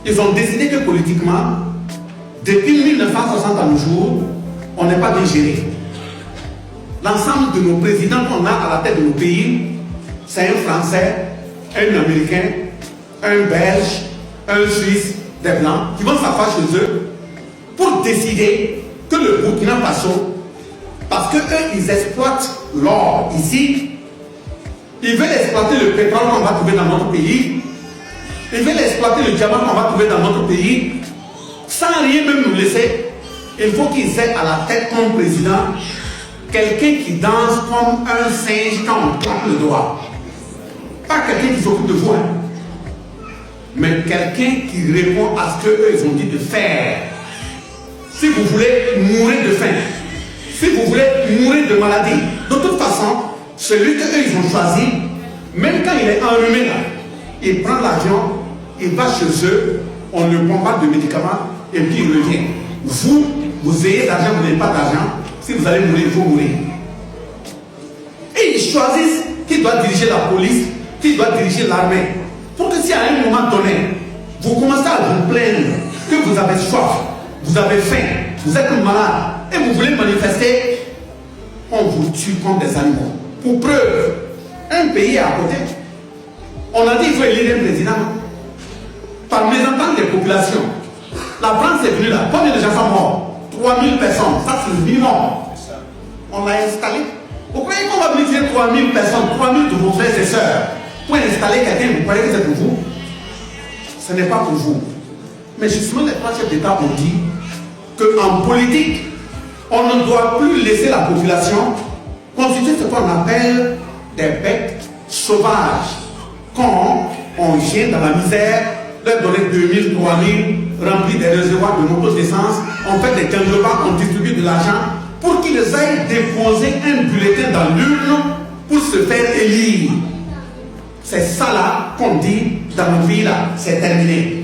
Ils ont décidé que politiquement, depuis 1960 à nos jours, on n'est pas bien géré. L'ensemble de nos présidents qu'on a à la tête de nos pays, c'est un Français, un Américain, un Belge, un Suisse, des Blancs, qui vont s'asseoir chez eux pour décider que le Burkina Faso, parce qu'eux, ils exploitent l'or ici, ils veulent exploiter le pétrole qu'on va trouver dans notre pays, ils veulent exploiter le diamant qu'on va trouver dans notre pays, sans rien même nous laisser. Il faut qu'ils aient à la tête comme président quelqu'un qui danse comme un singe quand on claque le doigt. Pas quelqu'un qui s'occupe de vous, hein, mais quelqu'un qui répond à ce qu'eux ils ont dit de faire. Si vous voulez mourir de faim, si vous voulez mourir de maladie, de toute façon, celui qu'eux ils ont choisi, même quand il est enrhumé là, il prend l'avion, il va chez eux, on le bombarde de médicaments et puis il revient. Vous ayez d'argent, vous n'avez pas d'argent, si vous allez mourir, il faut mourir. Et ils choisissent qui doit diriger la police, qui doit diriger l'armée. Pour que si à un moment donné, vous commencez à vous plaindre que vous avez soif, vous avez faim, vous êtes malade et vous voulez manifester, on vous tue comme des animaux. Pour preuve, un pays à côté, on a dit qu'il faut élire un président. Par mésentente des populations, la France est venue là. Combien de gens sont morts? 3000 personnes, ça c'est le minimum. On l'a installé. Vous croyez qu'on va mobiliser 3000 personnes, 3000 de vos frères et sœurs pour installer quelqu'un? Vous croyez que c'est pour vous? Ce n'est pas pour vous. Mais justement, les trois chefs d'État ont dit qu'en politique, on ne doit plus laisser la population constituer ce qu'on appelle des bêtes sauvages. Quand on vient dans la misère, leur donner 2000, 3000, remplir des réservoirs de motos d'essence, on fait des gangbans, on distribue de l'argent pour qu'ils aillent déposer un bulletin dans l'urne pour se faire élire. C'est ça là qu'on dit dans notre pays là, c'est terminé.